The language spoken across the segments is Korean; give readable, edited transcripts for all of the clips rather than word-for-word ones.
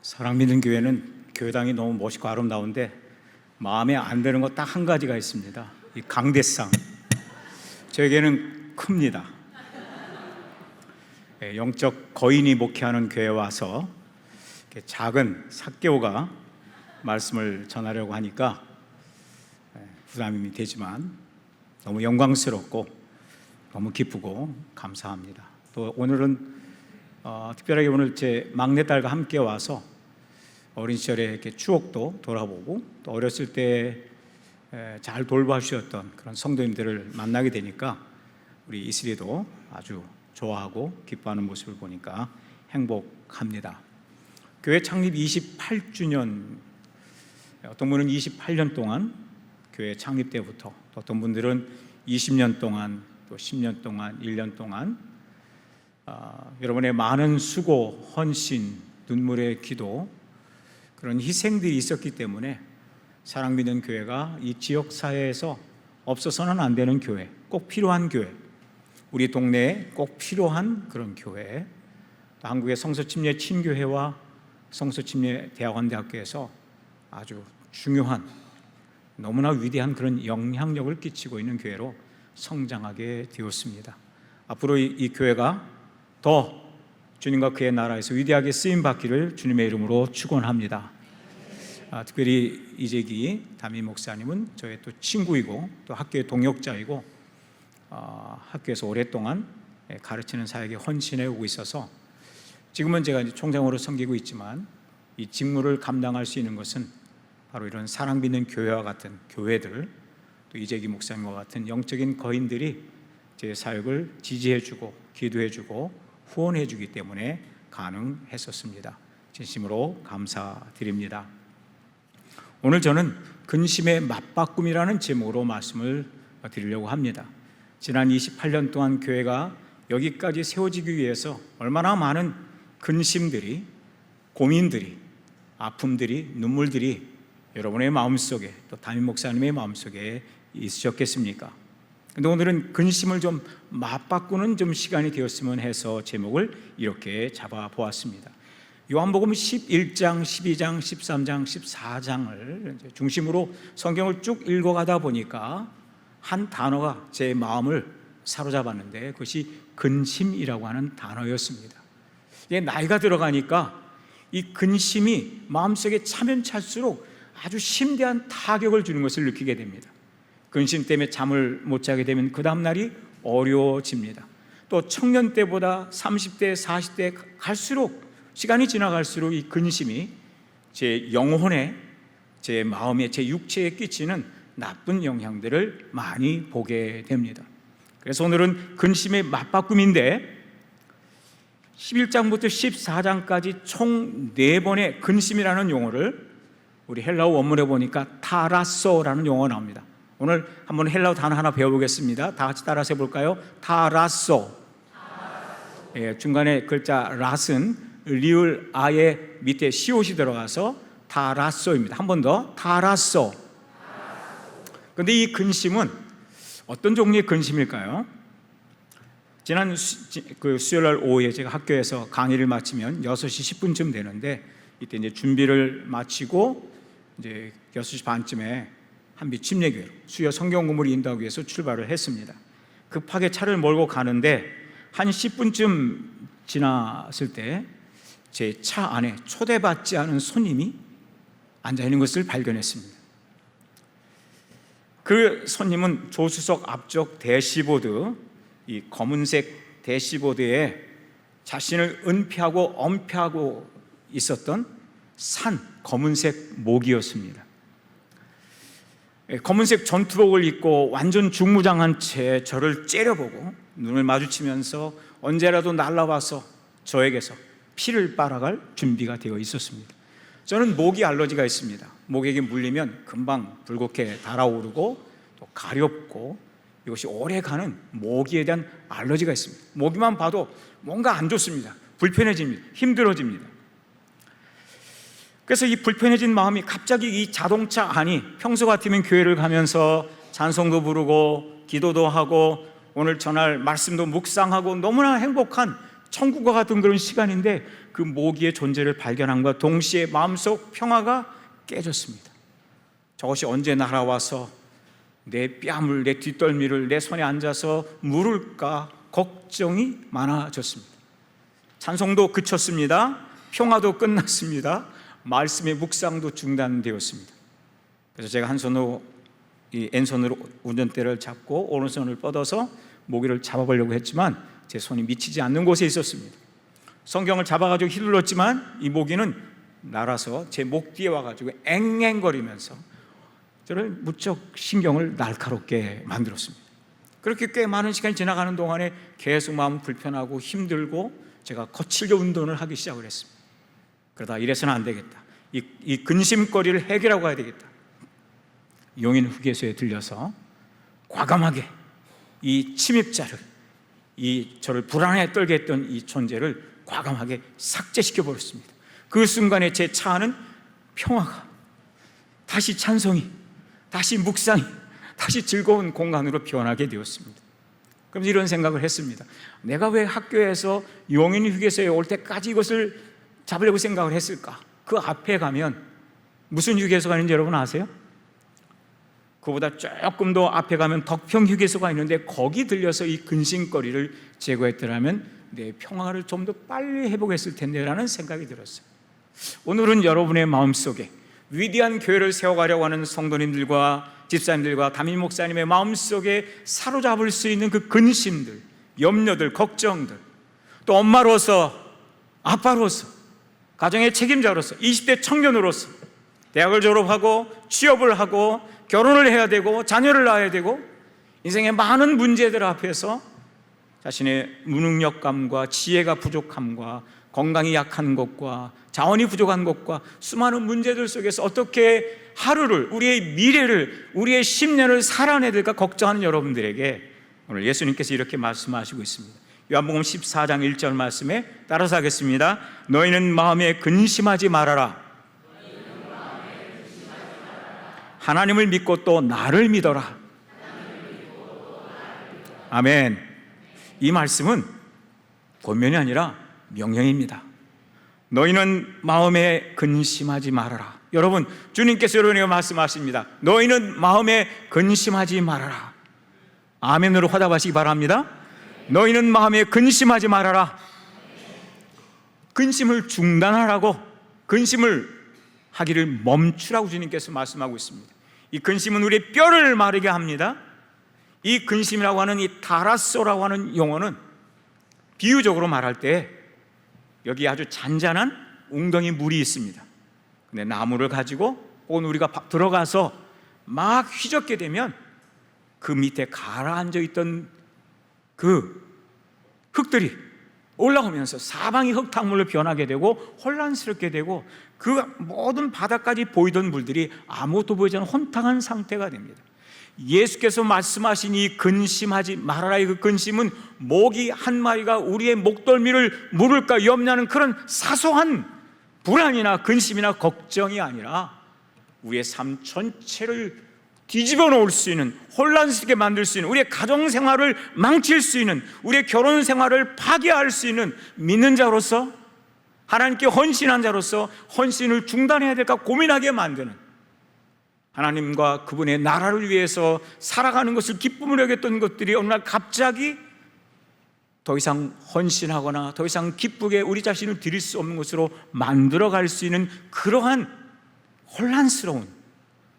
사랑 믿는 교회는 교회당이 너무 멋있고 아름다운데 마음에 안 드는 거 딱 한 가지가 있습니다. 이 강대상. 저에게는 큽니다. 영적 거인이 목회하는 교회에 와서 작은 삭개오가 말씀을 전하려고 하니까 부담이 되지만 너무 영광스럽고 너무 기쁘고 감사합니다. 또 오늘은 특별하게 오늘 제 막내딸과 함께 와서 어린 시절의 이렇게 추억도 돌아보고 또 어렸을 때 잘 돌봐주셨던 그런 성도님들을 만나게 되니까 우리 이슬이도 아주 좋아하고 기뻐하는 모습을 보니까 행복합니다. 교회 창립 28주년, 어떤 분은 28년 동안 교회 창립 때부터, 또 어떤 분들은 20년 동안, 또 10년 동안, 1년 동안 여러분의 많은 수고, 헌신, 눈물의 기도, 그런 희생들이 있었기 때문에 사랑 믿는 교회가 이 지역 사회에서 없어서는 안 되는 교회, 꼭 필요한 교회, 우리 동네에 꼭 필요한 그런 교회, 한국의 성서침례 친교회와 성서침례 대학원대학교에서 아주 중요한, 너무나 위대한 그런 영향력을 끼치고 있는 교회로 성장하게 되었습니다. 앞으로 이 교회가 더 주님과 그의 나라에서 위대하게 쓰임받기를 주님의 이름으로 축원합니다. 특별히 이재기 담임 목사님은 저의 또 친구이고 또 학교의 동역자이고 학교에서 오랫동안 가르치는 사역에 헌신해 오고 있어서 지금은 제가 이제 총장으로 섬기고 있지만 이 직무를 감당할 수 있는 것은 바로 이런 사랑 믿는 교회와 같은 교회들, 또 이재기 목사님과 같은 영적인 거인들이 제 사역을 지지해주고 기도해주고 후원해주기 때문에 가능했었습니다. 진심으로 감사드립니다. 오늘 저는 근심의 맞바꿈이라는 제목으로 말씀을 드리려고 합니다. 지난 28년 동안 교회가 여기까지 세워지기 위해서 얼마나 많은 근심들이, 고민들이, 아픔들이, 눈물들이 여러분의 마음속에, 또 담임 목사님의 마음속에 있으셨겠습니까? 근데 오늘은 근심을 좀 맞바꾸는 좀 시간이 되었으면 해서 제목을 이렇게 잡아보았습니다. 요한복음 11장, 12장, 13장, 14장을 중심으로 성경을 쭉 읽어가다 보니까 한 단어가 제 마음을 사로잡았는데 그것이 근심이라고 하는 단어였습니다. 이게 나이가 들어가니까 이 근심이 마음속에 차면 찰수록 아주 심대한 타격을 주는 것을 느끼게 됩니다. 근심 때문에 잠을 못 자게 되면 그 다음날이 어려워집니다. 또 청년 때보다 30대, 40대 갈수록, 시간이 지나갈수록 이 근심이 제 영혼에, 제 마음에, 제 육체에 끼치는 나쁜 영향들을 많이 보게 됩니다. 그래서 오늘은 근심의 맞바꿈인데 11장부터 14장까지 총 4번의 근심이라는 용어를 우리 헬라어 원문에 보니까 타라소라는 용어가 나옵니다. 오늘 한번 헬라어 단어 하나 배워보겠습니다. 다 같이 따라서 해볼까요? 타라소. 중간에 글자 랏은 리을 아의 밑에 시옷이 들어가서 타라소입니다. 한 번 더, 타라소. 그런데 이 근심은 어떤 종류의 근심일까요? 지난 수요일날 오후에 제가 학교에서 강의를 마치면 6시 10분쯤 되는데 이때 이제 준비를 마치고 이제 6시 반쯤에 한빛 침례교회로 수요 성경 공부를 인도하기 위해서 출발을 했습니다. 급하게 차를 몰고 가는데 한 10분쯤 지났을 때 제 차 안에 초대받지 않은 손님이 앉아있는 것을 발견했습니다. 그 손님은 조수석 앞쪽 대시보드, 이 검은색 대시보드에 자신을 은폐하고 엄폐하고 있었던 산 검은색 모기였습니다. 검은색 전투복을 입고 완전 중무장한 채 저를 째려보고 눈을 마주치면서 언제라도 날라와서 저에게서 피를 빨아갈 준비가 되어 있었습니다. 저는 모기 알러지가 있습니다. 모기에게 물리면 금방 불겋게 달아오르고 또 가렵고 이것이 오래가는 모기에 대한 알러지가 있습니다. 모기만 봐도 뭔가 안 좋습니다. 불편해집니다. 힘들어집니다. 그래서 이 불편해진 마음이 갑자기 이 자동차 안이 평소 같으면 교회를 가면서 찬송도 부르고 기도도 하고 오늘 전할 말씀도 묵상하고 너무나 행복한 천국과 같은 그런 시간인데 그 모기의 존재를 발견함과 동시에 마음속 평화가 깨졌습니다. 저것이 언제 날아와서 내 뺨을, 내 뒷덜미를 내 손에 앉아서 물을까 걱정이 많아졌습니다. 찬송도 그쳤습니다. 평화도 끝났습니다. 말씀의 묵상도 중단되었습니다. 그래서 제가 한 손으로 이 왼손으로 운전대를 잡고 오른손을 뻗어서 모기를 잡아보려고 했지만 제 손이 미치지 않는 곳에 있었습니다. 성경을 잡아가지고 휘둘렀지만 이 모기는 날아서 제 목 뒤에 와가지고 앵앵거리면서 저를 무척 신경을 날카롭게 만들었습니다. 그렇게 꽤 많은 시간이 지나가는 동안에 계속 마음 불편하고 힘들고 제가 거칠게 운동을 하기 시작을 했습니다. 그러다 이래서는 안 되겠다. 이 근심거리를 해결하고 가야 되겠다. 용인 휴게소에 들려서 과감하게 이 침입자를, 이 저를 불안하게 떨게 했던 이 존재를 과감하게 삭제시켜 버렸습니다. 그 순간에 제 차 안은 평화가, 다시 찬송이, 다시 묵상이, 다시 즐거운 공간으로 변하게 되었습니다. 그러면서 이런 생각을 했습니다. 내가 왜 학교에서 용인 휴게소에 올 때까지 이것을 잡으려고 생각을 했을까? 그 앞에 가면 무슨 휴게소가 있는지 여러분 아세요? 그보다 조금 더 앞에 가면 덕평 휴게소가 있는데 거기 들려서 이 근심거리를 제거했더라면 내 평화를 좀 더 빨리 회복했을 텐데 라는 생각이 들었어요. 오늘은 여러분의 마음속에 위대한 교회를 세워가려고 하는 성도님들과 집사님들과 담임 목사님의 마음속에 사로잡을 수 있는 그 근심들, 염려들, 걱정들, 또 엄마로서, 아빠로서, 가정의 책임자로서, 20대 청년으로서 대학을 졸업하고 취업을 하고 결혼을 해야 되고 자녀를 낳아야 되고 인생의 많은 문제들 앞에서 자신의 무능력감과 지혜가 부족함과 건강이 약한 것과 자원이 부족한 것과 수많은 문제들 속에서 어떻게 하루를, 우리의 미래를, 우리의 10년을 살아내야 될까 걱정하는 여러분들에게 오늘 예수님께서 이렇게 말씀하시고 있습니다. 요한복음 14장 1절 말씀에 따라서 하겠습니다. 너희는 마음에 근심하지 말아라. 하나님을 믿고 또 나를 믿어라. 아멘. 이 말씀은 권면이 아니라 명령입니다. 너희는 마음에 근심하지 말아라. 여러분, 주님께서 여러분에게 말씀하십니다. 너희는 마음에 근심하지 말아라. 아멘으로 화답하시기 바랍니다. 너희는 마음에 근심하지 말아라. 근심을 중단하라고, 근심을 하기를 멈추라고 주님께서 말씀하고 있습니다. 이 근심은 우리의 뼈를 마르게 합니다. 이 근심이라고 하는 이 타라소라고 하는 용어는 비유적으로 말할 때 여기 아주 잔잔한 웅덩이 물이 있습니다. 근데 나무를 가지고 오늘 우리가 들어가서 막 휘젓게 되면 그 밑에 가라앉아 있던 그 흙들이 올라오면서 사방이 흙탕물로 변하게 되고 혼란스럽게 되고 그 모든 바닥까지 보이던 물들이 아무것도 보이지 않는 혼탁한 상태가 됩니다. 예수께서 말씀하신 이 근심하지 말아라의 그 근심은 모기 한 마리가 우리의 목덜미를 물을까 염려하는 그런 사소한 불안이나 근심이나 걱정이 아니라 우리의 삶 전체를 뒤집어 놓을 수 있는, 혼란스럽게 만들 수 있는, 우리의 가정생활을 망칠 수 있는, 우리의 결혼생활을 파괴할 수 있는 믿는 자로서, 하나님께 헌신한 자로서 헌신을 중단해야 될까 고민하게 만드는, 하나님과 그분의 나라를 위해서 살아가는 것을 기쁨으로 여겼던 것들이 어느 날 갑자기 더 이상 헌신하거나 더 이상 기쁘게 우리 자신을 드릴 수 없는 것으로 만들어갈 수 있는 그러한 혼란스러운,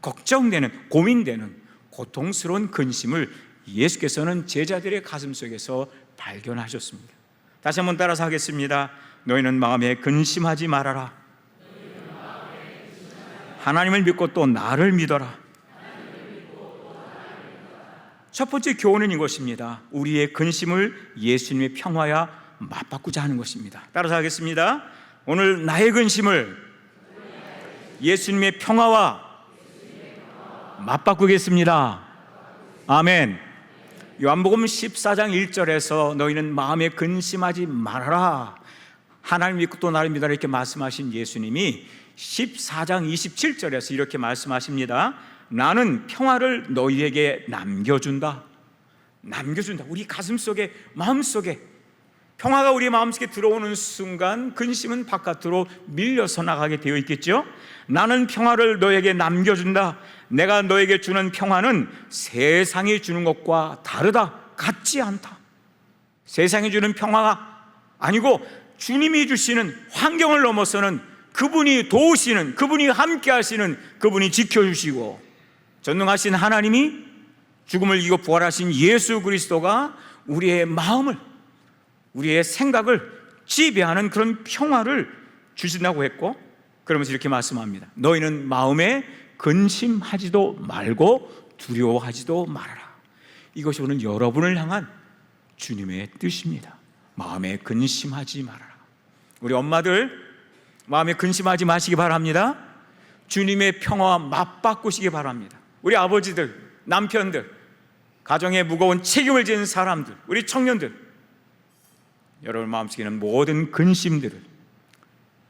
걱정되는, 고민되는, 고통스러운 근심을 예수께서는 제자들의 가슴 속에서 발견하셨습니다. 다시 한번 따라서 하겠습니다. 너희는 마음에 근심하지 말아라. 하나님을 믿고 또 나를 믿어라. 첫 번째 교훈은 이것입니다. 우리의 근심을 예수님의 평화와 맞바꾸자 하는 것입니다. 따라서 하겠습니다. 오늘 나의 근심을 예수님의 평화와 맞바꾸겠습니다. 아멘. 요한복음 14장 1절에서 너희는 마음에 근심하지 말아라. 하나님 믿고 또 나를 믿어라 이렇게 말씀하신 예수님이 14장 27절에서 이렇게 말씀하십니다. 나는 평화를 너희에게 남겨준다. 남겨준다. 우리 가슴 속에, 마음 속에 평화가 우리 마음속에 들어오는 순간 근심은 바깥으로 밀려서 나가게 되어 있겠죠. 나는 평화를 너에게 남겨준다. 내가 너에게 주는 평화는 세상이 주는 것과 다르다. 같지 않다. 세상이 주는 평화가 아니고 주님이 주시는 환경을 넘어서는 그분이 도우시는, 그분이 함께 하시는, 그분이 지켜주시고 전능하신 하나님이 죽음을 이기고 부활하신 예수 그리스도가 우리의 마음을, 우리의 생각을 지배하는 그런 평화를 주신다고 했고, 그러면서 이렇게 말씀합니다. 너희는 마음에 근심하지도 말고 두려워하지도 말아라. 이것이 오늘 여러분을 향한 주님의 뜻입니다. 마음에 근심하지 말아라. 우리 엄마들 마음에 근심하지 마시기 바랍니다. 주님의 평화와 맞바꾸시기 바랍니다. 우리 아버지들, 남편들, 가정에 무거운 책임을 지는 사람들, 우리 청년들, 여러분 마음속에 있는 모든 근심들을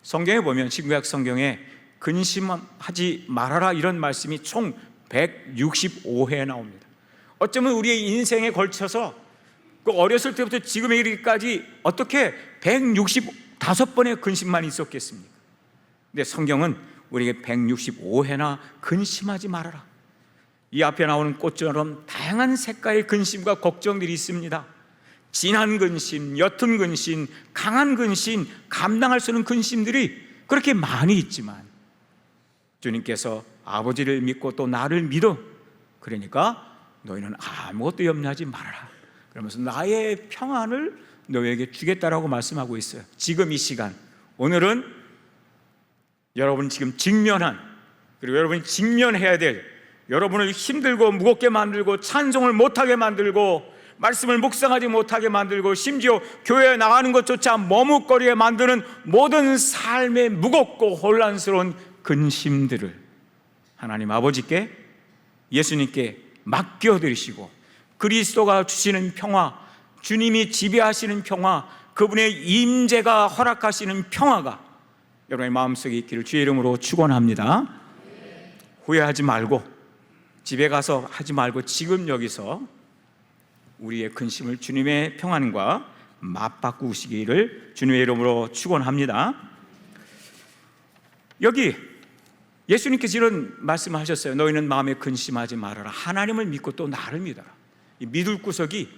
성경에 보면, 신구약 성경에 근심하지 말아라 이런 말씀이 총 165회 나옵니다. 어쩌면 우리의 인생에 걸쳐서 그 어렸을 때부터 지금에 이르기까지 어떻게 165번의 근심만 있었겠습니까? 근데 성경은 우리에게 165회나 근심하지 말아라. 이 앞에 나오는 꽃처럼 다양한 색깔의 근심과 걱정들이 있습니다. 진한 근심, 옅은 근심, 강한 근심, 감당할 수 없는 근심들이 그렇게 많이 있지만 주님께서 아버지를 믿고 또 나를 믿어, 그러니까 너희는 아무것도 염려하지 말아라. 그러면서 나의 평안을 너희에게 주겠다라고 말씀하고 있어요. 지금 이 시간, 오늘은 여러분 지금 직면한, 그리고 여러분이 직면해야 될, 여러분을 힘들고 무겁게 만들고 찬송을 못하게 만들고 말씀을 묵상하지 못하게 만들고 심지어 교회에 나가는 것조차 머뭇거리게 만드는 모든 삶의 무겁고 혼란스러운 근심들을 하나님 아버지께, 예수님께 맡겨드리시고 그리스도가 주시는 평화, 주님이 지배하시는 평화, 그분의 임재가 허락하시는 평화가 여러분의 마음속에 있기를 주의 이름으로 축원합니다. 후회하지 말고, 집에 가서 하지 말고 지금 여기서 우리의 근심을 주님의 평안과 맞바꾸시기를 주님의 이름으로 축원합니다. 여기 예수님께서 이런 말씀을 하셨어요. 너희는 마음에 근심하지 말아라. 하나님을 믿고 또 나를 믿어라. 이 믿을 구석이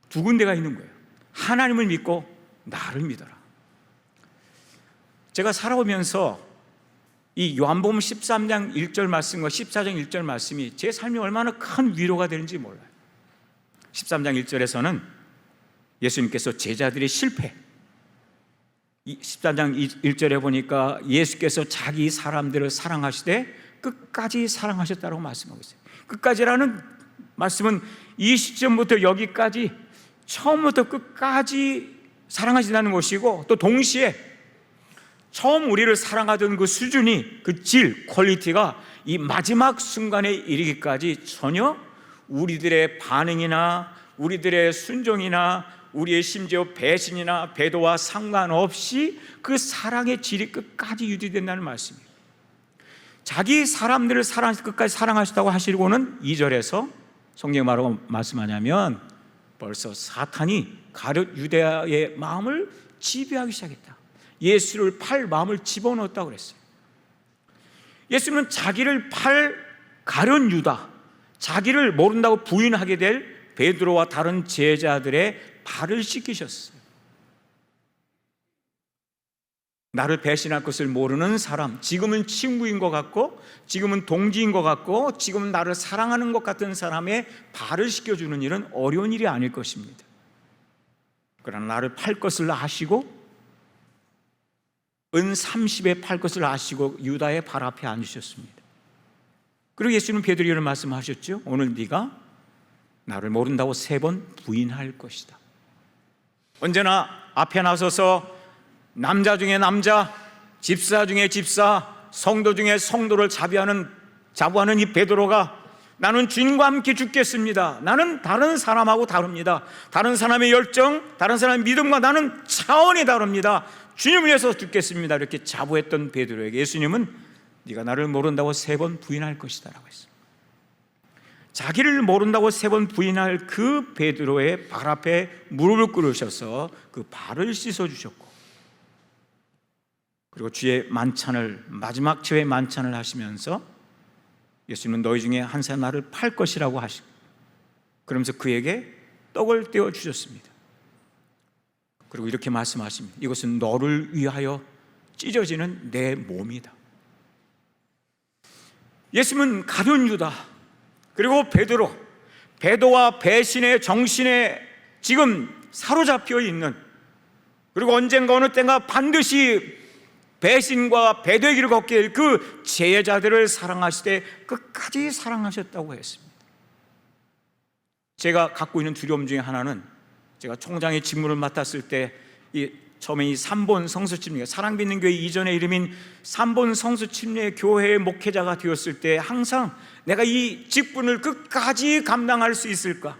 두 군데가 있는 거예요. 하나님을 믿고 나를 믿어라. 제가 살아오면서 이 요한복음 13장 1절 말씀과 14장 1절 말씀이 제 삶에 얼마나 큰 위로가 되는지 몰라요. 13장 1절에서는 예수님께서 제자들의 실패, 13장 1절에 보니까 예수께서 자기 사람들을 사랑하시되 끝까지 사랑하셨다고 말씀하고 있어요. 끝까지라는 말씀은 이 시점부터 여기까지 처음부터 끝까지 사랑하신다는 것이고, 또 동시에 처음 우리를 사랑하던 그 수준이, 그 질, 퀄리티가 이 마지막 순간에 이르기까지 전혀 우리들의 반응이나 우리들의 순종이나 우리의 심지어 배신이나 배도와 상관없이 그 사랑의 질이 끝까지 유지된다는 말씀이에요. 자기 사람들을 끝까지 사랑하셨다고 하시고는 2절에서 성경이 뭐라고 말씀하냐면 벌써 사탄이 가룟 유대의 마음을 지배하기 시작했다. 예수를 팔 마음을 집어넣었다고 그랬어요. 예수는 자기를 팔 가룟 유다, 자기를 모른다고 부인하게 될 베드로와 다른 제자들의 발을 씻기셨어요. 나를 배신할 것을 모르는 사람, 지금은 친구인 것 같고 지금은 동지인 것 같고 지금은 나를 사랑하는 것 같은 사람의 발을 씻겨주는 일은 어려운 일이 아닐 것입니다. 그러나 나를 팔 것을 아시고 은 30에 팔 것을 아시고 유다의 발 앞에 앉으셨습니다. 그리고 예수님은 베드로에게 이런 말씀하셨죠. 오늘 네가 나를 모른다고 3번 부인할 것이다. 언제나 앞에 나서서 남자 중에 남자, 집사 중에 집사, 성도 중에 성도를 자부하는 이 베드로가 나는 주님과 함께 죽겠습니다. 나는 다른 사람하고 다릅니다. 다른 사람의 열정, 다른 사람의 믿음과 나는 차원이 다릅니다. 주님을 위해서 죽겠습니다. 이렇게 자부했던 베드로에게 예수님은 네가 나를 모른다고 3번 부인할 것이다 라고 했습니다. 자기를 모른다고 3번 부인할 그 베드로의 발 앞에 무릎을 꿇으셔서 그 발을 씻어주셨고, 그리고 주의 만찬을, 마지막 주의 만찬을 하시면서 예수님은 너희 중에 한 사람 나를 팔 것이라고 하시고, 그러면서 그에게 떡을 떼어 주셨습니다. 그리고 이렇게 말씀하십니다. 이것은 너를 위하여 찢어지는 내 몸이다. 예수님은 가룟 유다, 그리고 베드로와 배신의 정신에 지금 사로잡혀 있는, 그리고 언젠가 어느 때가 반드시 배신과 배되기를 걷게 될 그 제자들을 사랑하시되 끝까지 사랑하셨다고 했습니다. 제가 갖고 있는 두려움 중에 하나는, 제가 총장의 직무를 맡았을 때 처음에 이 삼본 성수침례, 사랑받는 교회 이전의 이름인 삼본 성수침례 교회의 목회자가 되었을 때 항상 내가 이 직분을 끝까지 감당할 수 있을까?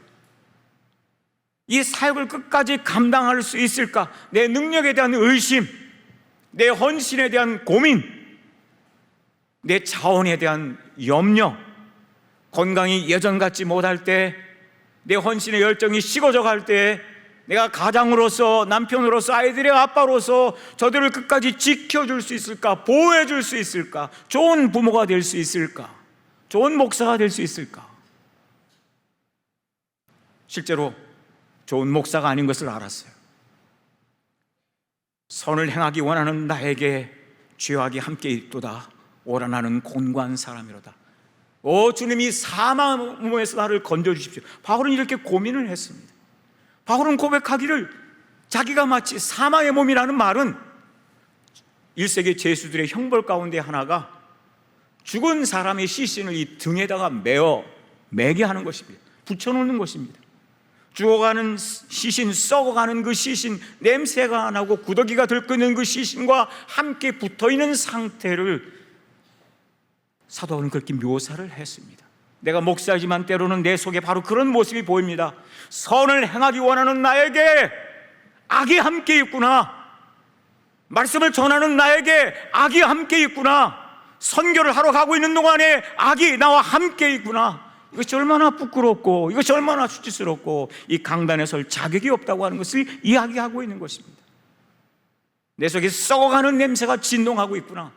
이 사역을 끝까지 감당할 수 있을까? 내 능력에 대한 의심, 내 헌신에 대한 고민, 내 자원에 대한 염려, 건강이 예전 같지 못할 때, 내 헌신의 열정이 식어져 갈 때, 내가 가장으로서, 남편으로서, 아이들의 아빠로서 저들을 끝까지 지켜줄 수 있을까? 보호해 줄 수 있을까? 좋은 부모가 될 수 있을까? 좋은 목사가 될 수 있을까? 실제로 좋은 목사가 아닌 것을 알았어요. 선을 행하기 원하는 나에게 죄악이 함께 있도다. 오라 나는 곤고한 사람이로다. 오 주님이 사망의 몸에서 나를 건져주십시오. 바울은 이렇게 고민을 했습니다. 바울은 고백하기를, 자기가 마치 사망의 몸이라는 말은 1세기 죄수들의 형벌 가운데 하나가 죽은 사람의 시신을 이 등에다가 매게 하는 것입니다. 붙여놓는 것입니다. 죽어가는 시신, 썩어가는 그 시신, 냄새가 나고 구더기가 들끓는 그 시신과 함께 붙어있는 상태를 사도 바울은 그렇게 묘사를 했습니다. 내가 목사이지만 때로는 내 속에 바로 그런 모습이 보입니다. 선을 행하기 원하는 나에게 악이 함께 있구나. 말씀을 전하는 나에게 악이 함께 있구나. 선교를 하러 가고 있는 동안에 악이 나와 함께 있구나. 이것이 얼마나 부끄럽고, 이것이 얼마나 수치스럽고, 이 강단에 설 자격이 없다고 하는 것을 이야기하고 있는 것입니다. 내 속에 썩어가는 냄새가 진동하고 있구나.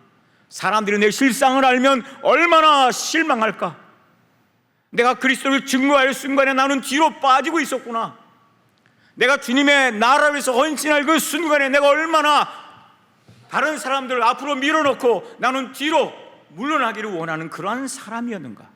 사람들이 내 실상을 알면 얼마나 실망할까. 내가 그리스도를 증거할 순간에 나는 뒤로 빠지고 있었구나. 내가 주님의 나라를 위해서 헌신할 그 순간에 내가 얼마나 다른 사람들을 앞으로 밀어놓고 나는 뒤로 물러나기를 원하는 그러한 사람이었는가.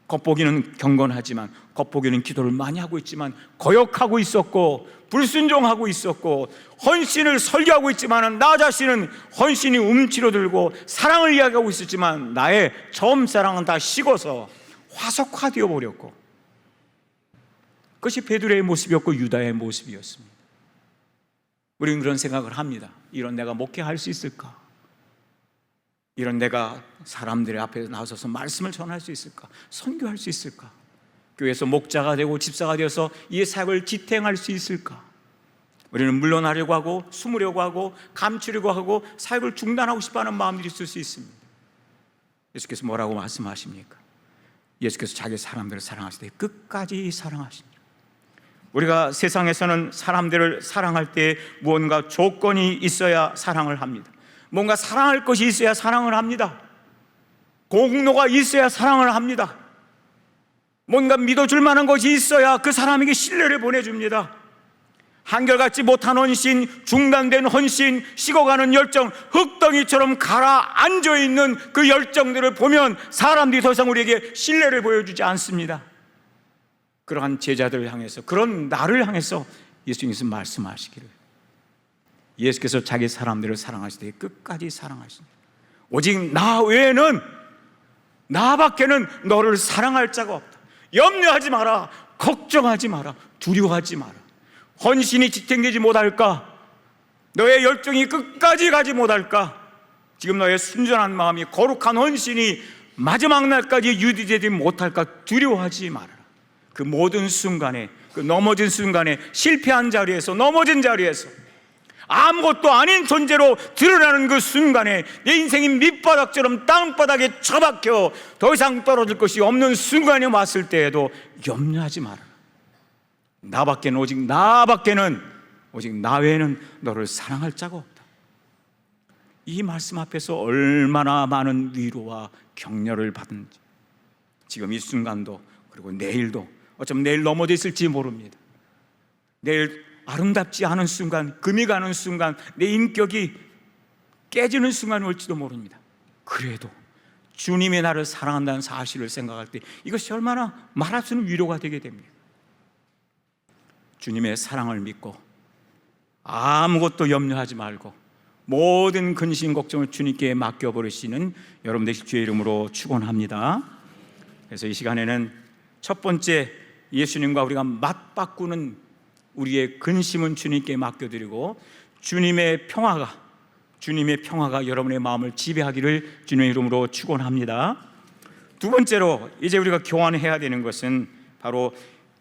겉보기는 경건하지만, 겉보기는 기도를 많이 하고 있지만 거역하고 있었고, 불순종하고 있었고, 헌신을 설교하고 있지만 나 자신은 헌신이 움츠러들고 사랑을 이야기하고 있었지만 나의 처음 사랑은 다 식어서 화석화되어 버렸고, 그것이 베드로의 모습이었고 유다의 모습이었습니다. 우리는 그런 생각을 합니다. 이런 내가 목회할 수 있을까? 이런 내가 사람들의 앞에 나서서 말씀을 전할 수 있을까? 선교할 수 있을까? 교회에서 목자가 되고 집사가 되어서 이 사역을 지탱할 수 있을까? 우리는 물러나려고 하고, 숨으려고 하고, 감추려고 하고, 사역을 중단하고 싶어하는 마음들이 있을 수 있습니다. 예수께서 뭐라고 말씀하십니까? 예수께서 자기 사람들을 사랑하실 때 끝까지 사랑하십니다. 우리가 세상에서는 사람들을 사랑할 때 무언가 조건이 있어야 사랑을 합니다. 뭔가 사랑할 것이 있어야 사랑을 합니다. 공로가 있어야 사랑을 합니다. 뭔가 믿어줄 만한 것이 있어야 그 사람에게 신뢰를 보내줍니다. 한결같지 못한 헌신, 중단된 헌신, 식어가는 열정, 흙덩이처럼 가라앉아 있는 그 열정들을 보면 사람들이 더 이상 우리에게 신뢰를 보여주지 않습니다. 그러한 제자들을 향해서, 그런 나를 향해서 예수님께서 말씀하시기를, 예수께서 자기 사람들을 사랑하실 때 끝까지 사랑하십니다. 오직 나 외에는, 나밖에는 너를 사랑할 자가 없다. 염려하지 마라. 걱정하지 마라. 두려워하지 마라. 헌신이 지탱되지 못할까? 너의 열정이 끝까지 가지 못할까? 지금 너의 순전한 마음이, 거룩한 헌신이 마지막 날까지 유지되지 못할까? 두려워하지 마라. 그 모든 순간에, 그 넘어진 순간에, 실패한 자리에서, 넘어진 자리에서, 아무것도 아닌 존재로 드러나는 그 순간에 내 인생이 밑바닥처럼 땅바닥에 처박혀 더 이상 떨어질 것이 없는 순간이 왔을 때에도 염려하지 마라. 나밖에는 오직 나 외에는 너를 사랑할 자가 없다. 이 말씀 앞에서 얼마나 많은 위로와 격려를 받은지, 지금 이 순간도, 그리고 내일도, 어쩌면 내일 넘어져 있을지 모릅니다. 내일 아름답지 않은 순간, 금이 가는 순간, 내 인격이 깨지는 순간이 올지도 모릅니다. 그래도 주님이 나를 사랑한다는 사실을 생각할 때 이것이 얼마나 말할 수 없는 위로가 되게 됩니다. 주님의 사랑을 믿고 아무것도 염려하지 말고 모든 근심 걱정을 주님께 맡겨버리시는 여러분 되실 주의 이름으로 축원합니다. 그래서 이 시간에는 첫 번째, 예수님과 우리가 맞바꾸는 우리의 근심은 주님께 맡겨드리고 주님의 평화가 여러분의 마음을 지배하기를 주님의 이름으로 축원합니다. 두 번째로 이제 우리가 교환해야 되는 것은 바로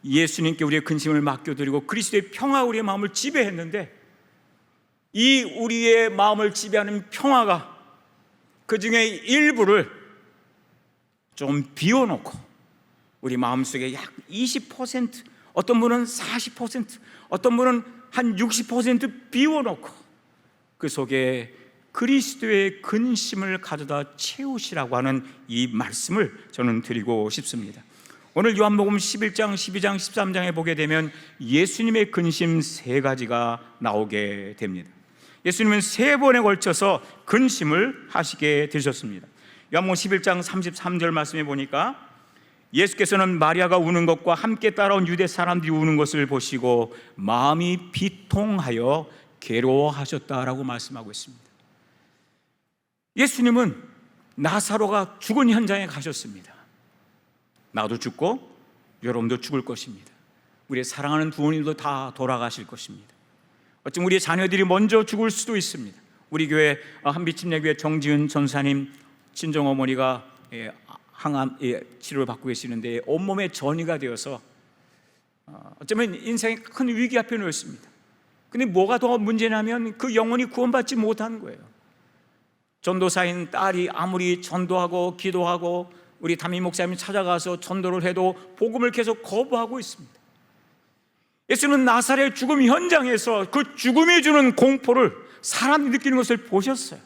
예수님께 우리의 근심을 맡겨드리고 그리스도의 평화가 우리의 마음을 지배했는데, 이 우리의 마음을 지배하는 평화가 그 중에 일부를 좀 비워놓고 우리 마음속에 약 20%, 어떤 분은 40%, 어떤 분은 한 60% 비워놓고 그 속에 그리스도의 근심을 가져다 채우시라고 하는 이 말씀을 저는 드리고 싶습니다. 오늘 요한복음 11장, 12장, 13장에 보게 되면 예수님의 근심 세 가지가 나오게 됩니다. 예수님은 세 번에 걸쳐서 근심을 하시게 되셨습니다. 요한복음 11장 33절 말씀에 보니까 예수께서는 마리아가 우는 것과 함께 따라온 유대 사람들이 우는 것을 보시고 마음이 비통하여 괴로워하셨다라고 말씀하고 있습니다. 예수님은 나사로가 죽은 현장에 가셨습니다. 나도 죽고 여러분도 죽을 것입니다. 우리의 사랑하는 부모님도 다 돌아가실 것입니다. 어쩌면 우리의 자녀들이 먼저 죽을 수도 있습니다. 우리 교회 한빛침례교회 정지은 전사님 친정어머니가 항암 치료를 받고 계시는데 온몸에 전이가 되어서 어쩌면 인생의 큰 위기 앞에 놓였습니다. 근데 뭐가 더 문제냐면 그 영혼이 구원받지 못하는 거예요. 전도사인 딸이 아무리 전도하고 기도하고 우리 담임 목사님이 찾아가서 전도를 해도 복음을 계속 거부하고 있습니다. 예수는 나사렛 죽음 현장에서 그 죽음이 주는 공포를 사람이 느끼는 것을 보셨어요.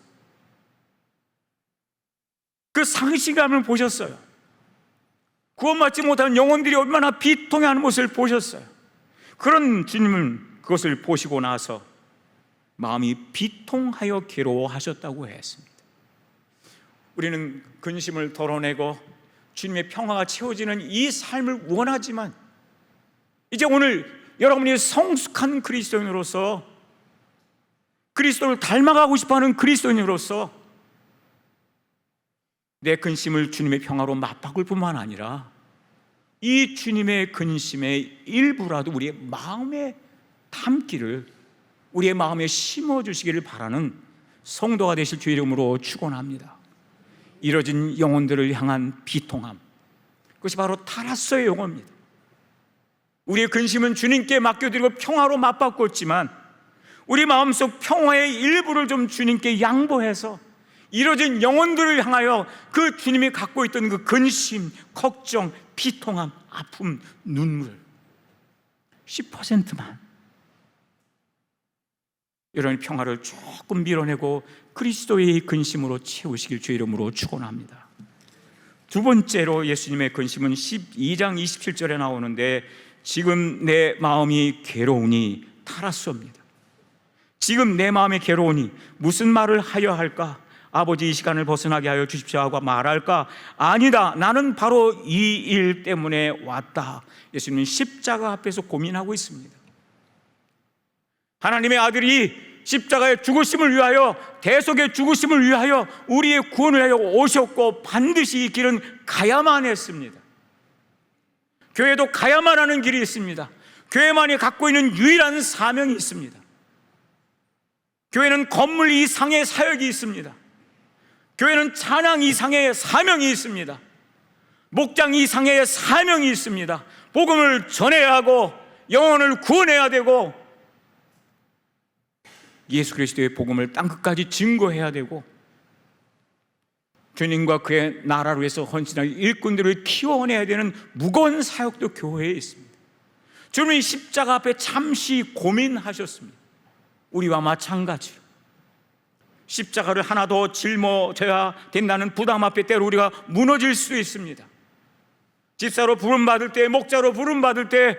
그 상실감을 보셨어요. 구원받지 못하는 영혼들이 얼마나 비통해하는 것을 보셨어요. 그런 주님은 그것을 보시고 나서 마음이 비통하여 괴로워하셨다고 했습니다. 우리는 근심을 덜어내고 주님의 평화가 채워지는 이 삶을 원하지만, 이제 오늘 여러분이 성숙한 그리스도인으로서, 그리스도를 닮아가고 싶어하는 그리스도인으로서 내 근심을 주님의 평화로 맞바꿀 뿐만 아니라 이 주님의 근심의 일부라도 우리의 마음에 담기를, 우리의 마음에 심어주시기를 바라는 성도가 되실 주의 이름으로 축원합니다. 이뤄진 영혼들을 향한 비통함, 그것이 바로 타라소의 용어입니다. 우리의 근심은 주님께 맡겨드리고 평화로 맞바꿨지만 우리 마음속 평화의 일부를 좀 주님께 양보해서 이뤄진 영혼들을 향하여 그 주님이 갖고 있던 그 근심, 걱정, 비통함, 아픔, 눈물 10%만 이런 평화를 조금 밀어내고 그리스도의 근심으로 채우시길 주의 이름으로 축원합니다. 두 번째로 예수님의 근심은 12장 27절에 나오는데, 지금 내 마음이 괴로우니 타라소입니다. 지금 내 마음이 괴로우니 무슨 말을 하여 할까? 아버지 이 시간을 벗어나게 하여 주십시오 하고 말할까? 아니다, 나는 바로 이 일 때문에 왔다. 예수님은 십자가 앞에서 고민하고 있습니다. 하나님의 아들이 십자가의 죽으심을 위하여, 대속의 죽으심을 위하여 우리의 구원을 위하여 오셨고 반드시 이 길은 가야만 했습니다. 교회도 가야만 하는 길이 있습니다. 교회만이 갖고 있는 유일한 사명이 있습니다. 교회는 건물 이상의 사역이 있습니다. 교회는 찬양 이상의 사명이 있습니다. 목장 이상의 사명이 있습니다. 복음을 전해야 하고 영혼을 구원해야 되고 예수 그리스도의 복음을 땅끝까지 증거해야 되고, 주님과 그의 나라를 위해서 헌신할 일꾼들을 키워내야 되는 무거운 사역도 교회에 있습니다. 주님이 십자가 앞에 잠시 고민하셨습니다. 우리와 마찬가지로 십자가를 하나 더 짊어져야 된다는 부담 앞에 때로 우리가 무너질 수 있습니다. 집사로 부름받을 때, 목자로 부름받을 때,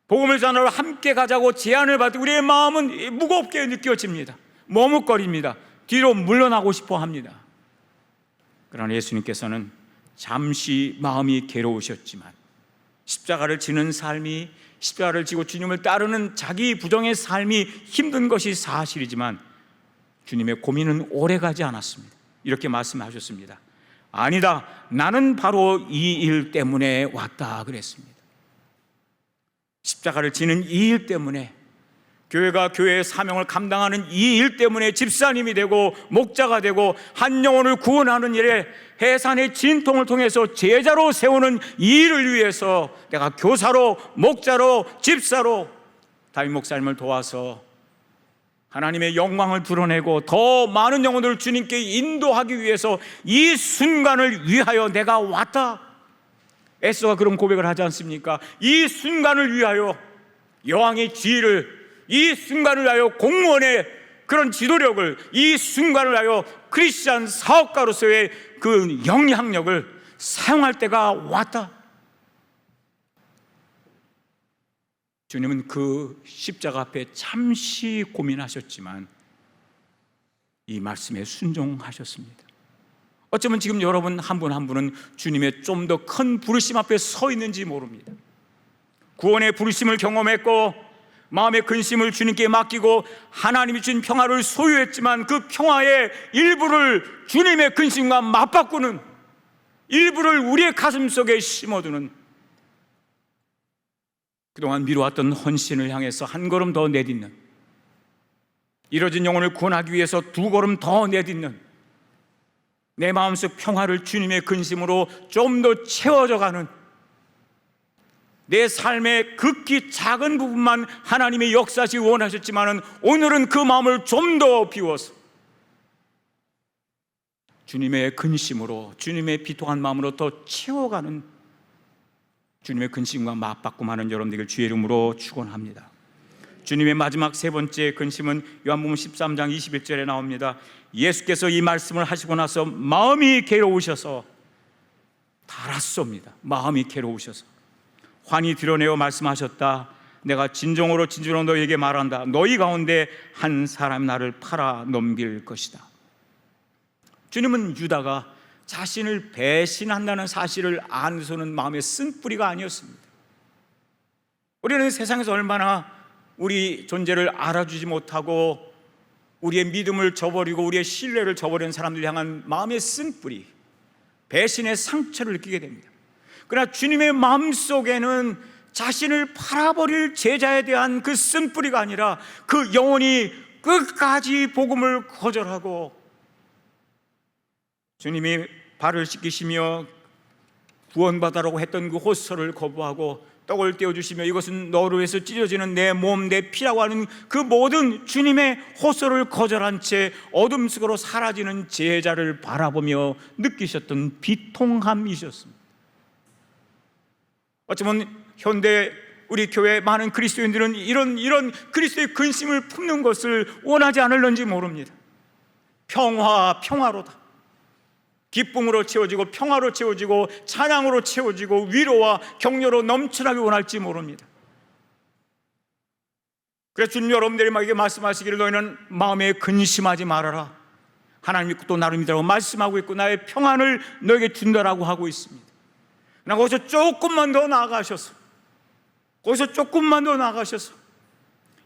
복음을 전하러 함께 가자고 제안을 받을 때 우리의 마음은 무겁게 느껴집니다. 머뭇거립니다. 뒤로 물러나고 싶어 합니다. 그러나 예수님께서는 잠시 마음이 괴로우셨지만, 십자가를 지는 삶이, 십자가를 지고 주님을 따르는 자기 부정의 삶이 힘든 것이 사실이지만 주님의 고민은 오래가지 않았습니다. 이렇게 말씀하셨습니다. 아니다, 나는 바로 이 일 때문에 왔다 그랬습니다. 십자가를 지는 이 일 때문에, 교회가 교회의 사명을 감당하는 이 일 때문에 집사님이 되고 목자가 되고 한 영혼을 구원하는 일에 해산의 진통을 통해서 제자로 세우는 이 일을 위해서 내가 교사로, 목자로, 집사로 담임 목사님을 도와서 하나님의 영광을 드러내고 더 많은 영혼들을 주님께 인도하기 위해서 이 순간을 위하여 내가 왔다. 에스더가 그런 고백을 하지 않습니까? 이 순간을 위하여 여왕의 지위를, 이 순간을 위하여 공무원의 그런 지도력을, 이 순간을 위하여 크리스찬 사업가로서의 그 영향력을 사용할 때가 왔다. 주님은 그 십자가 앞에 잠시 고민하셨지만 이 말씀에 순종하셨습니다. 어쩌면 지금 여러분 한 분 한 분은 주님의 좀 더 큰 부르심 앞에 서 있는지 모릅니다. 구원의 부르심을 경험했고 마음의 근심을 주님께 맡기고 하나님이 주신 평화를 소유했지만 그 평화의 일부를 주님의 근심과 맞바꾸는, 일부를 우리의 가슴 속에 심어두는, 그동안 미뤄왔던 헌신을 향해서 한 걸음 더 내딛는, 이뤄진 영혼을 구원하기 위해서 두 걸음 더 내딛는, 내 마음속 평화를 주님의 근심으로 좀 더 채워져가는, 내 삶의 극히 작은 부분만 하나님의 역사시 원하셨지만 오늘은 그 마음을 좀 더 비워서 주님의 근심으로, 주님의 비통한 마음으로 더 채워가는 주님의 근심과 맞바꿈하는 여러분들에게 주의 이름으로 축원합니다. 주님의 마지막 세 번째 근심은 요한복음 13장 21절에 나옵니다. 예수께서 이 말씀을 하시고 나서 마음이 괴로우셔서 달았소입니다. 마음이 괴로우셔서 환히 드러내어 말씀하셨다. 내가 진정으로 너희에게 말한다. 너희 가운데 한 사람 나를 팔아 넘길 것이다. 주님은 유다가 자신을 배신한다는 사실을 안수는 마음의 쓴뿌리가 아니었습니다. 우리는 세상에서 얼마나 우리 존재를 알아주지 못하고 우리의 믿음을 저버리고 우리의 신뢰를 저버리는 사람들 향한 마음의 쓴뿌리, 배신의 상처를 느끼게 됩니다. 그러나 주님의 마음속에는 자신을 팔아버릴 제자에 대한 그 쓴뿌리가 아니라 그 영혼이 끝까지 복음을 거절하고 주님이 발을 씻기시며 구원받으라고 했던 그 호소를 거부하고 떡을 떼어주시며 이것은 너를 위해서 찢어지는 내 몸, 내 피라고 하는 그 모든 주님의 호소를 거절한 채 어둠 속으로 사라지는 제자를 바라보며 느끼셨던 비통함이셨습니다. 어쩌면 현대 우리 교회 많은 그리스도인들은 이런 그리스도의 근심을 품는 것을 원하지 않을는지 모릅니다. 평화로다. 기쁨으로 채워지고 평화로 채워지고 찬양으로 채워지고 위로와 격려로 넘쳐나게 원할지 모릅니다. 그래서 주님 여러분들에게 말씀하시기를 너희는 마음에 근심하지 말아라. 하나님 믿고 또 나를 믿으라고 말씀하고 있고 나의 평안을 너에게 준다라고 하고 있습니다. 그러나 거기서 조금만 더 나아가셔서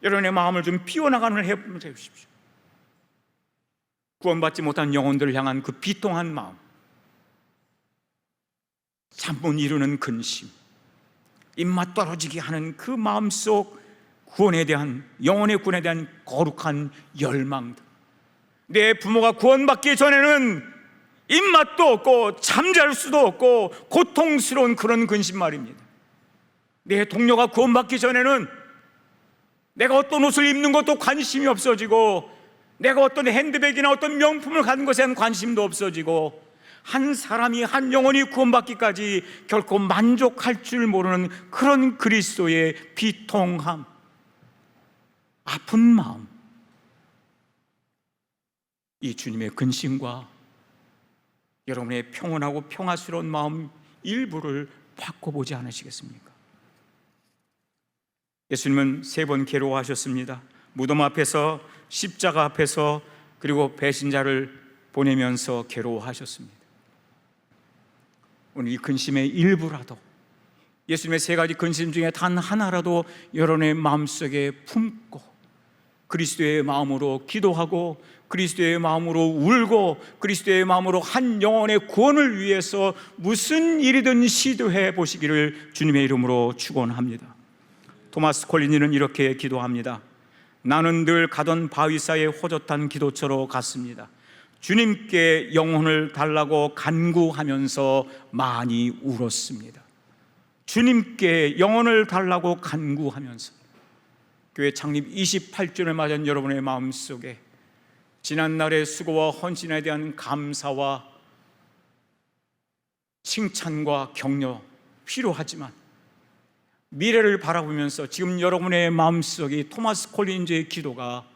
여러분의 마음을 좀 비워나가는 해보면 해주십시오. 구원받지 못한 영혼들을 향한 그 비통한 마음, 잠 못 이루는 근심, 입맛 떨어지게 하는 그 마음속 구원에 대한, 영혼의 구원에 대한 거룩한 열망들. 내 부모가 구원받기 전에는 입맛도 없고 잠잘 수도 없고 고통스러운 그런 근심 말입니다. 내 동료가 구원받기 전에는 내가 어떤 옷을 입는 것도 관심이 없어지고, 내가 어떤 핸드백이나 어떤 명품을 갖는 것에 대한 관심도 없어지고, 한 사람이, 한 영혼이 구원받기까지 결코 만족할 줄 모르는 그런 그리스도의 비통함, 아픈 마음, 이 주님의 근심과 여러분의 평온하고 평화스러운 마음 일부를 바꿔보지 않으시겠습니까? 예수님은 3번 괴로워하셨습니다. 무덤 앞에서, 십자가 앞에서, 그리고 배신자를 보내면서 괴로워하셨습니다. 오늘 이 근심의 일부라도, 예수님의 3가지 근심 중에 단 하나라도 여러분의 마음속에 품고 그리스도의 마음으로 기도하고, 그리스도의 마음으로 울고, 그리스도의 마음으로 한 영혼의 구원을 위해서 무슨 일이든 시도해 보시기를 주님의 이름으로 축원합니다. 토마스 콜린이는 이렇게 기도합니다. 나는 늘 가던 바위사의 호젓한 기도처로 갔습니다. 주님께 영혼을 달라고 간구하면서 많이 울었습니다. 주님께 영혼을 달라고 간구하면서. 교회 창립 28주년을 맞은 여러분의 마음속에 지난날의 수고와 헌신에 대한 감사와 칭찬과 격려 필요하지만, 미래를 바라보면서 지금 여러분의 마음속에 토마스 콜린즈의 기도가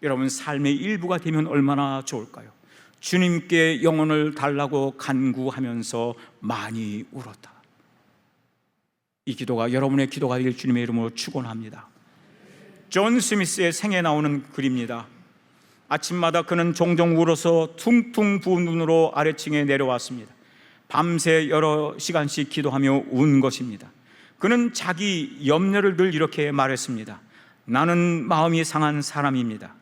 여러분 삶의 일부가 되면 얼마나 좋을까요? 주님께 영혼을 달라고 간구하면서 많이 울었다. 이 기도가 여러분의 기도가 되길 주님의 이름으로 축원합니다. 존 스미스의 생에 나오는 글입니다. 아침마다 그는 종종 울어서 퉁퉁 부은 눈으로 아래층에 내려왔습니다. 밤새 여러 시간씩 기도하며 운 것입니다. 그는 자기 염려를 늘 이렇게 말했습니다. 나는 마음이 상한 사람입니다.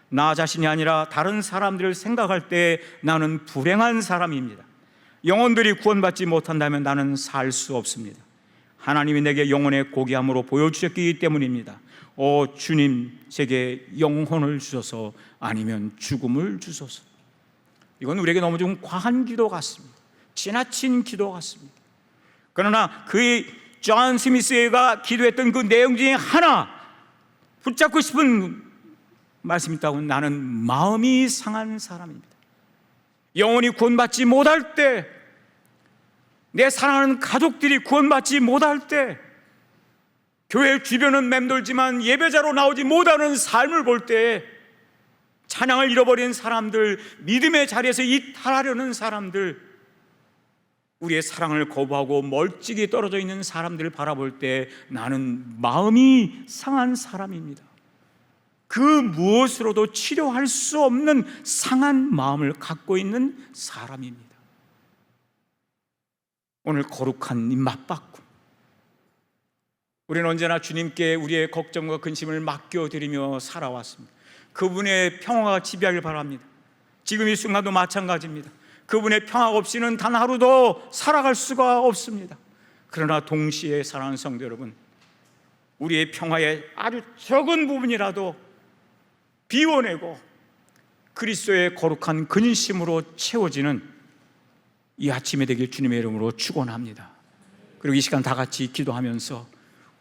나 자신이 아니라 다른 사람들을 생각할 때 나는 불행한 사람입니다. 영혼들이 구원받지 못한다면 나는 살 수 없습니다. 하나님이 내게 영혼의 고귀함으로 보여주셨기 때문입니다. 오 주님, 제게 영혼을 주소서, 아니면 죽음을 주소서. 이건 우리에게 너무 좀 과한 기도 같습니다. 지나친 기도 같습니다. 그러나 존 스미스가 기도했던 그 내용 중에 하나 붙잡고 싶은 말씀이 있다고. 나는 마음이 상한 사람입니다. 영혼이 구원받지 못할 때, 내 사랑하는 가족들이 구원받지 못할 때, 교회 주변은 맴돌지만 예배자로 나오지 못하는 삶을 볼 때, 찬양을 잃어버린 사람들, 믿음의 자리에서 이탈하려는 사람들, 우리의 사랑을 거부하고 멀찍이 떨어져 있는 사람들을 바라볼 때 나는 마음이 상한 사람입니다. 그 무엇으로도 치료할 수 없는 상한 마음을 갖고 있는 사람입니다. 오늘 거룩한 이 맞바꿈, 우리는 언제나 주님께 우리의 걱정과 근심을 맡겨드리며 살아왔습니다. 그분의 평화가 지배하길 바랍니다. 지금 이 순간도 마찬가지입니다. 그분의 평화 없이는 단 하루도 살아갈 수가 없습니다. 그러나 동시에 사랑하는 성도 여러분, 우리의 평화의 아주 적은 부분이라도 비워내고 그리스도의 거룩한 근심으로 채워지는 이 아침이 되길 주님의 이름으로 축원합니다. 그리고 이 시간 다 같이 기도하면서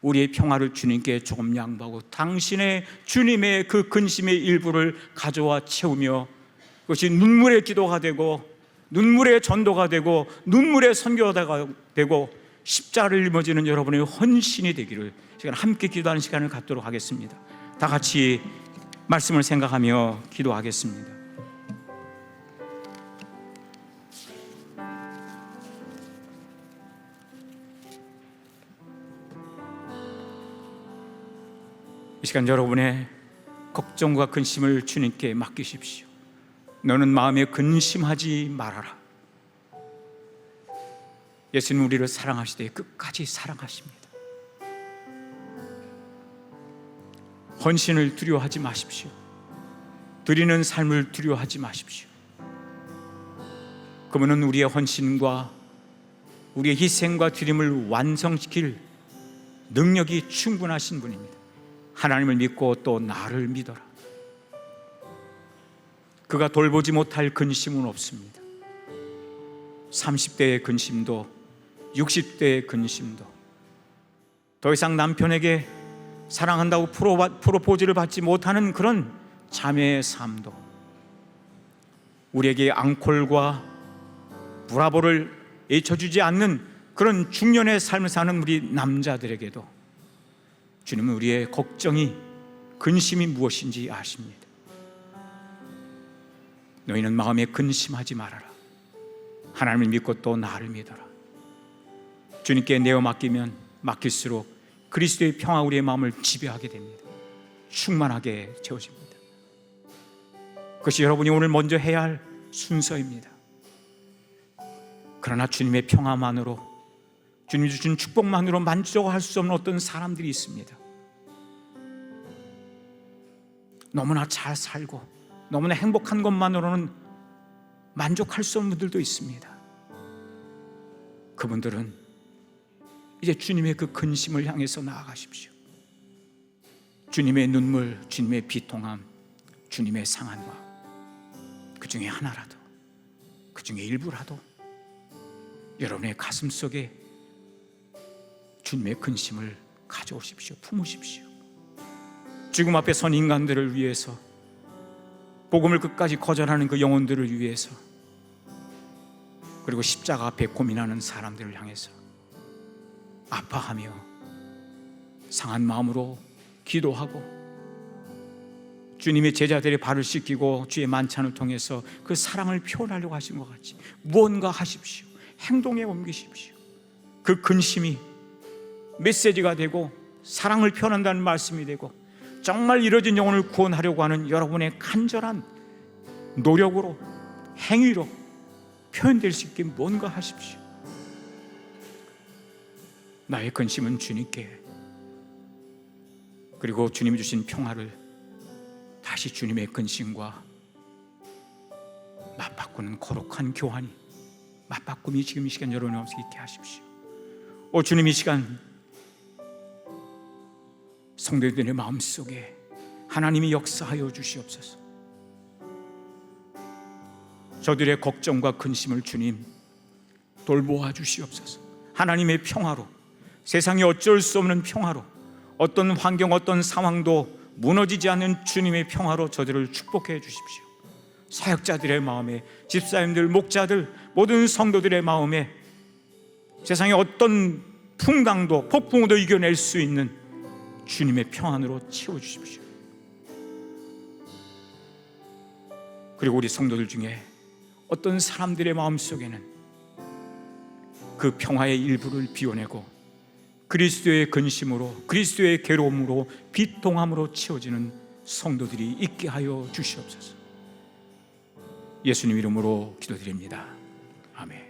우리의 평화를 주님께 조금 양보하고 당신의 주님의 그 근심의 일부를 가져와 채우며, 그것이 눈물의 기도가 되고 눈물의 전도가 되고 눈물의 선교가 되고 십자가를 짊어지는 여러분의 헌신이 되기를 시간 함께 기도하는 시간을 갖도록 하겠습니다. 다 같이 말씀을 생각하며 기도하겠습니다. 이 시간 여러분의 걱정과 근심을 주님께 맡기십시오. 너는 마음에 근심하지 말아라. 예수님 우리를 사랑하시되 끝까지 사랑하십니다. 헌신을 두려워하지 마십시오. 드리는 삶을 두려워하지 마십시오. 그분은 우리의 헌신과 우리의 희생과 드림을 완성시킬 능력이 충분하신 분입니다. 하나님을 믿고 또 나를 믿어라. 그가 돌보지 못할 근심은 없습니다. 30대의 근심도 60대의 근심도 더 이상 남편에게 사랑한다고 프로포즈를 받지 못하는 그런 자매의 삶도, 우리에게 앙콜과 브라보를 잊혀주지 않는 그런 중년의 삶을 사는 우리 남자들에게도 주님은 우리의 걱정이, 근심이 무엇인지 아십니다. 너희는 마음에 근심하지 말아라. 하나님을 믿고 또 나를 믿어라. 주님께 내어 맡기면 맡길수록 그리스도의 평화 우리의 마음을 지배하게 됩니다. 충만하게 채워집니다. 그것이 여러분이 오늘 먼저 해야 할 순서입니다. 그러나 주님의 평화만으로, 주님이 주신 축복만으로 만족할 수 없는 어떤 사람들이 있습니다. 너무나 잘 살고 너무나 행복한 것만으로는 만족할 수 없는 분들도 있습니다. 그분들은 이제 주님의 그 근심을 향해서 나아가십시오. 주님의 눈물, 주님의 비통함, 주님의 상한 그 중에 하나라도, 그 중에 일부라도 여러분의 가슴 속에 주님의 근심을 가져오십시오. 품으십시오. 죽음 앞에 선 인간들을 위해서, 복음을 끝까지 거절하는 그 영혼들을 위해서, 그리고 십자가 앞에 고민하는 사람들을 향해서 아파하며 상한 마음으로 기도하고 주님의 제자들의 발을 씻기고 주의 만찬을 통해서 그 사랑을 표현하려고 하신 것 같이 무언가 하십시오. 행동에 옮기십시오. 그 근심이 메시지가 되고 사랑을 표현한다는 말씀이 되고 정말 이뤄진 영혼을 구원하려고 하는 여러분의 간절한 노력으로, 행위로 표현될 수 있게 뭔가 하십시오. 나의 근심은 주님께, 그리고 주님이 주신 평화를 다시 주님의 근심과 맞바꾸는 거룩한 교환이, 맞바꿈이 지금 이 시간 여러분의 마음속에 있게 하십시오. 주님 이 시간 성도들의 마음속에 하나님이 역사하여 주시옵소서. 저들의 걱정과 근심을 주님 돌보아 주시옵소서. 하나님의 평화로, 세상에 어쩔 수 없는 평화로, 어떤 환경, 어떤 상황도 무너지지 않는 주님의 평화로 저들을 축복해 주십시오. 사역자들의 마음에, 집사님들, 목자들, 모든 성도들의 마음에 세상에 어떤 풍랑도, 폭풍도 이겨낼 수 있는 주님의 평안으로 채워주십시오. 그리고 우리 성도들 중에 어떤 사람들의 마음속에는 그 평화의 일부를 비워내고 그리스도의 근심으로, 그리스도의 괴로움으로, 비통함으로 채워지는 성도들이 있게 하여 주시옵소서. 예수님 이름으로 기도드립니다. 아멘.